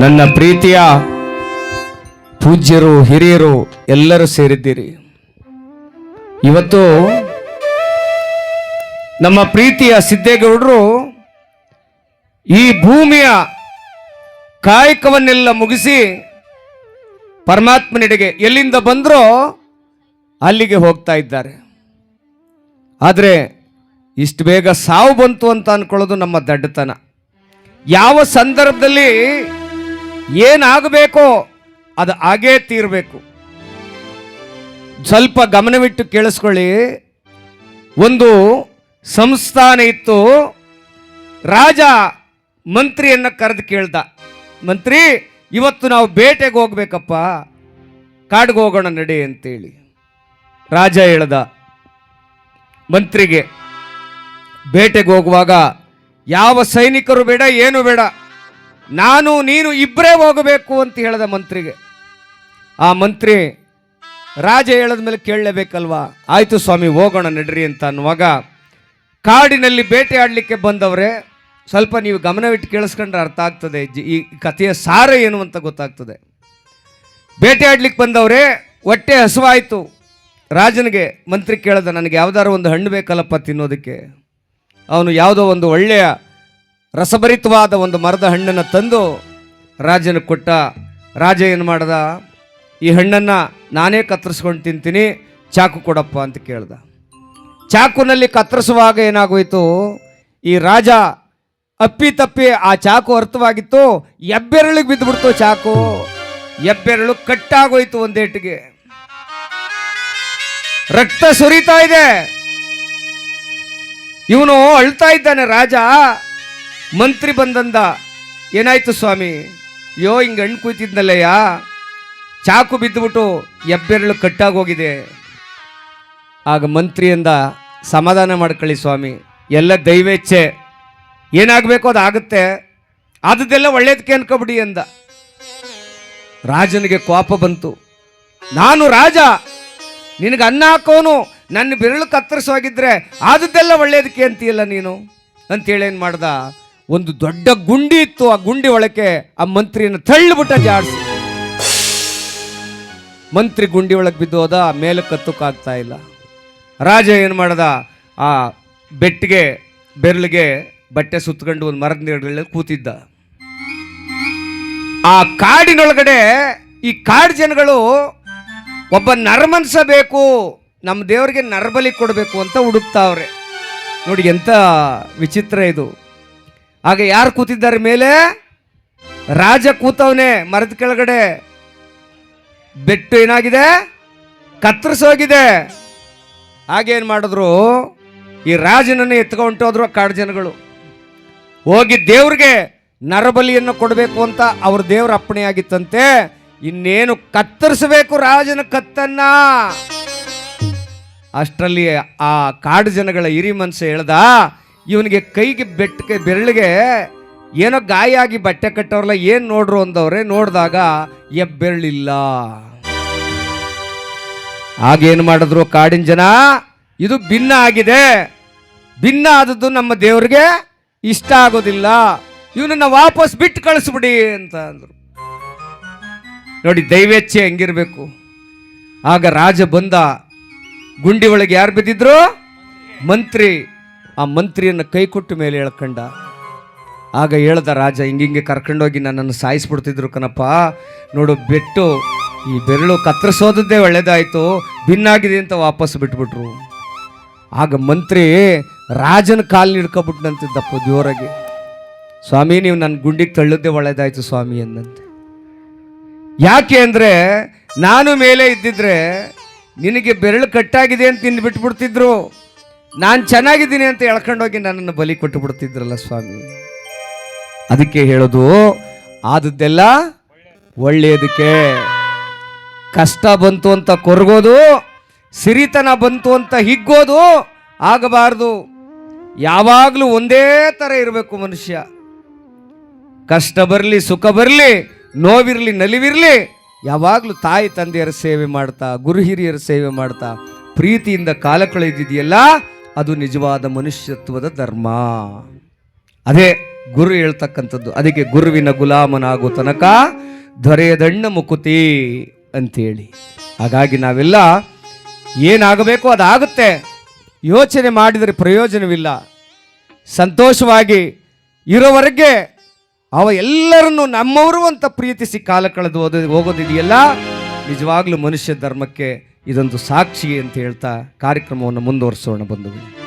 ನನ್ನ ಪ್ರೀತಿಯ ಪೂಜ್ಯರು ಹಿರಿಯರು ಎಲ್ಲರೂ ಸೇರಿದ್ದೀರಿ. ಇವತ್ತು ನಮ್ಮ ಪ್ರೀತಿಯ ಸಿದ್ದೇಗೌಡರು ಈ ಭೂಮಿಯ ಕಾಯಕವನ್ನೆಲ್ಲ ಮುಗಿಸಿ ಪರಮಾತ್ಮನೆಡೆಗೆ ಎಲ್ಲಿಂದ ಬಂದ್ರೋ ಅಲ್ಲಿಗೆ ಹೋಗ್ತಾ ಇದ್ದಾರೆ. ಆದರೆ ಇಷ್ಟು ಬೇಗ ಸಾವು ಬಂತು ಅಂತ ಅನ್ಕೊಳ್ಳೋದು ನಮ್ಮ ದಡ್ಡತನ. ಯಾವ ಸಂದರ್ಭದಲ್ಲಿ ಏನಾಗಬೇಕೋ ಅದು ಆಗೇ ತೀರಬೇಕು. ಸ್ವಲ್ಪ ಗಮನವಿಟ್ಟು ಕೇಳಿಸ್ಕೊಳ್ಳಿ. ಒಂದು ಸಂಸ್ಥಾನ ಇತ್ತು. ರಾಜ ಮಂತ್ರಿಯನ್ನು ಕರೆದು ಕೇಳ್ದ, ಮಂತ್ರಿ ಇವತ್ತು ನಾವು ಬೇಟೆಗೆ ಹೋಗ್ಬೇಕಪ್ಪ, ಕಾಡಿಗೆ ಹೋಗೋಣ ನಡೆ ಅಂತೇಳಿ. ರಾಜ ಹೇಳ್ದ ಮಂತ್ರಿಗೆ, ಬೇಟೆಗೆ ಹೋಗುವಾಗ ಯಾವ ಸೈನಿಕರು ಬೇಡ, ಏನು ಬೇಡ, ನಾನು ನೀನು ಇಬ್ಬರೇ ಹೋಗಬೇಕು ಅಂತ ಹೇಳ್ದ ಮಂತ್ರಿಗೆ. ಆ ಮಂತ್ರಿ ರಾಜ ಹೇಳದ ಮೇಲೆ ಕೇಳಲೇಬೇಕಲ್ವಾ, ಆಯಿತು ಸ್ವಾಮಿ ಹೋಗೋಣ ನಡ್ರಿ ಅಂತ ಅನ್ನುವಾಗ ಕಾಡಿನಲ್ಲಿ ಬೇಟೆ ಆಡಲಿಕ್ಕೆ ಬಂದವರೇ, ಸ್ವಲ್ಪ ನೀವು ಗಮನವಿಟ್ಟು ಕೇಳಿಸ್ಕೊಂಡ್ರೆ ಅರ್ಥ ಆಗ್ತದೆ, ಈ ಕಥೆಯ ಸಾರ ಏನು ಅಂತ ಗೊತ್ತಾಗ್ತದೆ. ಬೇಟೆ ಆಡ್ಲಿಕ್ಕೆ ಬಂದವರೇ, ಹೊಟ್ಟೆ ಹಸುವಾಯಿತು ರಾಜನಿಗೆ. ಮಂತ್ರಿ ಕೇಳ್ದ, ನನಗೆ ಯಾವ್ದಾದ್ರು ಒಂದು ಹಣ್ಣು ಬೇಕಲ್ಲಪ್ಪ ತಿನ್ನೋದಕ್ಕೆ. ಅವನು ಯಾವುದೋ ಒಂದು ಒಳ್ಳೆಯ ರಸಭರಿತವಾದ ಒಂದು ಮರದ ಹಣ್ಣನ್ನು ತಂದು ರಾಜನ ಕೊಟ್ಟ. ರಾಜ ಏನು ಮಾಡ್ದ, ಈ ಹಣ್ಣನ್ನು ನಾನೇ ಕತ್ತರಿಸ್ಕೊಂಡು ತಿಂತೀನಿ, ಚಾಕು ಕೊಡಪ್ಪ ಅಂತ ಕೇಳ್ದ. ಚಾಕುನಲ್ಲಿ ಕತ್ತರಿಸುವಾಗ ಏನಾಗೋಯ್ತು, ಈ ರಾಜ ಅಪ್ಪಿ ತಪ್ಪಿ ಆ ಚಾಕು ಅರ್ಥವಾಗಿತ್ತು, ಹೆಬ್ಬೆರಳಿಗೆ ಬಿದ್ದುಬಿಡ್ತು ಚಾಕು. ಹೆಬ್ಬೆರಳು ಕಟ್ಟಾಗೋಯ್ತು ಒಂದೇಟಿಗೆ, ರಕ್ತ ಸುರಿತಾ ಇದೆ. ಇವನು ಅಳ್ತಾ ಇದ್ದಾನೆ ರಾಜ. ಮಂತ್ರಿ ಬಂದಂದ, ಏನಾಯ್ತು ಸ್ವಾಮಿ, ಯೋ ಹಿಂಗೆ ಹಣ್ಣು ಕೂತಿದ್ನಲ್ಲಯ್ಯ, ಚಾಕು ಬಿದ್ದುಬಿಟ್ಟು ಹೆಬ್ಬೆರಳು ಕಟ್ಟಾಗೋಗಿದೆ. ಆಗ ಮಂತ್ರಿಯಿಂದ, ಸಮಾಧಾನ ಮಾಡ್ಕೊಳ್ಳಿ ಸ್ವಾಮಿ, ಎಲ್ಲ ದೈವೇಚ್ಛೆ, ಏನಾಗಬೇಕೋ ಅದಾಗುತ್ತೆ, ಆದದ್ದೆಲ್ಲ ಒಳ್ಳೇದಕ್ಕೆ ಅನ್ಕೊಬಿಡಿ ಅಂದ. ರಾಜನಿಗೆ ಕೋಪ ಬಂತು. ನಾನು ರಾಜ, ನಿನಗೆ ಅನ್ನ ಹಾಕೋನು, ನನ್ನ ಬೆರಳು ಕತ್ತರಿಸೋಗಿದ್ರೆ ಆದದ್ದೆಲ್ಲ ಒಳ್ಳೇದಕ್ಕೆ ಅಂತೀಯಲ್ಲ ನೀನು ಅಂತೇಳಿ ಏನು ಮಾಡ್ದ, ಒಂದು ದೊಡ್ಡ ಗುಂಡಿ ಇತ್ತು, ಆ ಗುಂಡಿ ಒಳಕ್ಕೆ ಆ ಮಂತ್ರಿಯನ್ನು ತಳ್ಳಿಬಿಟ್ಟ ಜಾಡಿಸಿ. ಮಂತ್ರಿ ಗುಂಡಿ ಒಳಗೆ ಬಿದ್ದು ಹೋದ, ಮೇಲೆ ಕತ್ತಕ್ಕಾಗ್ತಾ ಇಲ್ಲ. ರಾಜ ಏನು ಮಾಡ್ದ, ಆ ಬೆಟ್ಟಿಗೆ ಬೆರಳಿಗೆ ಬಟ್ಟೆ ಸುತ್ತಕೊಂಡು ಒಂದು ಮರದ ನೀರಲ್ಲಿ ಕೂತಿದ್ದ. ಆ ಕಾಡಿನೊಳಗಡೆ ಈ ಕಾಡು ಜನಗಳು ಒಬ್ಬ ನರಮನ್ಸ ಬೇಕು, ನಮ್ಮ ದೇವರಿಗೆ ನರಬಲಿ ಕೊಡಬೇಕು ಅಂತ ಹುಡುಕ್ತಾವ್ರೆ. ನೋಡಿ ಎಂಥ ವಿಚಿತ್ರ ಇದು. ಆಗ ಯಾರು ಕೂತಿದ್ದಾರೆ ಮೇಲೆ, ರಾಜ ಕೂತವನೇ ಮರದ ಕೆಳಗಡೆ. ಬೆಟ್ಟು ಏನಾಗಿದೆ, ಕತ್ತರಿಸೋಗಿದೆ. ಹಾಗೇನು ಮಾಡಿದ್ರು, ಈ ರಾಜನನ್ನು ಎತ್ಕೊಂಡೋದ್ರು ಕಾಡು ಜನಗಳು. ಹೋಗಿ ದೇವ್ರಿಗೆ ನರಬಲಿಯನ್ನು ಕೊಡಬೇಕು ಅಂತ ಅವ್ರ ದೇವ್ರ ಅಪ್ಪಣೆ ಆಗಿತ್ತಂತೆ. ಇನ್ನೇನು ಕತ್ತರಿಸಬೇಕು ರಾಜನ ಕತ್ತನ್ನ. ಅಷ್ಟರಲ್ಲಿ ಆ ಕಾಡು ಜನಗಳ ಹಿರಿ ಮನಸ್ಸು ಹೇಳ್ದ, ಇವನಿಗೆ ಕೈಗೆ ಬೆಟ್ಟಕ್ಕೆ ಬೆರಳಿಗೆ ಏನೋ ಗಾಯ ಆಗಿ ಬಟ್ಟೆ ಕಟ್ಟವ್ರಲ್ಲ, ಏನು ನೋಡ್ರು ಅಂದವ್ರೆ. ನೋಡಿದಾಗ ಹೆಬ್ಬೆರಳಿಲ್ಲ. ಆಗೇನು ಮಾಡಿದ್ರು ಕಾಡಿನ ಜನ, ಇದು ಭಿನ್ನ ಆಗಿದೆ, ಭಿನ್ನ ಆದದ್ದು ನಮ್ಮ ದೇವ್ರಿಗೆ ಇಷ್ಟ ಆಗೋದಿಲ್ಲ, ಇವನನ್ನ ವಾಪಸ್ ಬಿಟ್ಟು ಕಳಿಸ್ಬಿಡಿ ಅಂತ ಅಂದ್ರು. ನೋಡಿ ದೈವೇಚ್ಛೆ ಹೆಂಗಿರ್ಬೇಕು. ಆಗ ರಾಜ ಬಂದ. ಗುಂಡಿ ಒಳಗೆ ಯಾರು ಬಿದ್ದಿದ್ರು, ಮಂತ್ರಿ. ಆ ಮಂತ್ರಿಯನ್ನು ಕೈ ಕೊಟ್ಟು ಮೇಲೆ ಎಳ್ಕಂಡ. ಆಗ ಹೇಳ್ದ ರಾಜ, ಹಿಂಗಿಂಗೆ ಕರ್ಕೊಂಡೋಗಿ ನನ್ನನ್ನು ಸಾಯಿಸ್ಬಿಡ್ತಿದ್ರು ಕಣಪ್ಪ, ನೋಡು ಬೆಟ್ಟು ಈ ಬೆರಳು ಕತ್ತರಿಸೋದದ್ದೇ ಒಳ್ಳೇದಾಯ್ತು, ಭಿನ್ನಾಗಿದೆ ಅಂತ ವಾಪಸ್ ಬಿಟ್ಬಿಟ್ರು. ಆಗ ಮಂತ್ರಿ ರಾಜನ ಕಾಲು ಹಿಡ್ಕೊಬಿಟ್ನಂತಿದ್ದಪ್ಪ ಜೋರಾಗಿ. ಸ್ವಾಮಿ ನೀವು ನನ್ನ ಗುಂಡಿಗೆ ತಳ್ಳದ್ದೇ ಒಳ್ಳೇದಾಯ್ತು ಸ್ವಾಮಿ ಎಂದಂತೆ. ಯಾಕೆ ಅಂದರೆ ನಾನು ಮೇಲೆ ಇದ್ದಿದ್ರೆ ನಿನಗೆ ಬೆರಳು ಕಟ್ಟಾಗಿದೆ ಅಂತ ತಿಂದು ಬಿಟ್ಬಿಡ್ತಿದ್ರು, ನಾನು ಚೆನ್ನಾಗಿದ್ದೀನಿ ಅಂತ ಎಳ್ಕೊಂಡೋಗಿ ನನ್ನನ್ನು ಬಲಿ ಕೊಟ್ಟು ಬಿಡ್ತಿದ್ರಲ್ಲ ಸ್ವಾಮಿ. ಅದಕ್ಕೆ ಹೇಳೋದು, ಆದದ್ದೆಲ್ಲ ಒಳ್ಳೆಯದಕ್ಕೆ. ಕಷ್ಟ ಬಂತು ಅಂತ ಕೊರಗೋದು, ಸಿರಿತನ ಬಂತು ಅಂತ ಹಿಗ್ಗೋದು ಆಗಬಾರ್ದು. ಯಾವಾಗಲೂ ಒಂದೇ ಥರ ಇರಬೇಕು ಮನುಷ್ಯ. ಕಷ್ಟ ಬರಲಿ, ಸುಖ ಬರಲಿ, ನೋವಿರಲಿ, ನಲಿವಿರಲಿ, ಯಾವಾಗಲೂ ತಾಯಿ ತಂದೆಯರ ಸೇವೆ ಮಾಡ್ತಾ, ಗುರು ಹಿರಿಯರ ಸೇವೆ ಮಾಡ್ತಾ ಪ್ರೀತಿಯಿಂದ ಕಾಲ ಕಳೆದಿದೆಯಲ್ಲ, ಅದು ನಿಜವಾದ ಮನುಷ್ಯತ್ವದ ಧರ್ಮ. ಅದೇ ಗುರು ಹೇಳ್ತಕ್ಕಂಥದ್ದು. ಅದಕ್ಕೆ ಗುರುವಿನ ಗುಲಾಮನಾಗೋ ತನಕ ದೊರೆಯದಣ್ಣ ಮುಕುತಿ ಅಂತೇಳಿ. ಹಾಗಾಗಿ ನಾವೆಲ್ಲ ಏನಾಗಬೇಕು ಅದಾಗುತ್ತೆ, ಯೋಚನೆ ಮಾಡಿದರೆ ಪ್ರಯೋಜನವಿಲ್ಲ. ಸಂತೋಷವಾಗಿ ಇರೋವರೆಗೆ ಅವ ಎಲ್ಲರನ್ನು ನಮ್ಮವರು ಅಂತ ಪ್ರೀತಿಸಿ ಕಾಲ ಕಳೆದು ಹೋಗೋದಿದೆಯಲ್ಲ, ನಿಜವಾಗ್ಲೂ ಮನುಷ್ಯ ಧರ್ಮಕ್ಕೆ ಇದೊಂದು ಸಾಕ್ಷಿ ಅಂತ ಹೇಳ್ತಾ ಕಾರ್ಯಕ್ರಮವನ್ನು ಮುಂದುವರಿಸೋಣ ಬಂಧುಗಳೇ.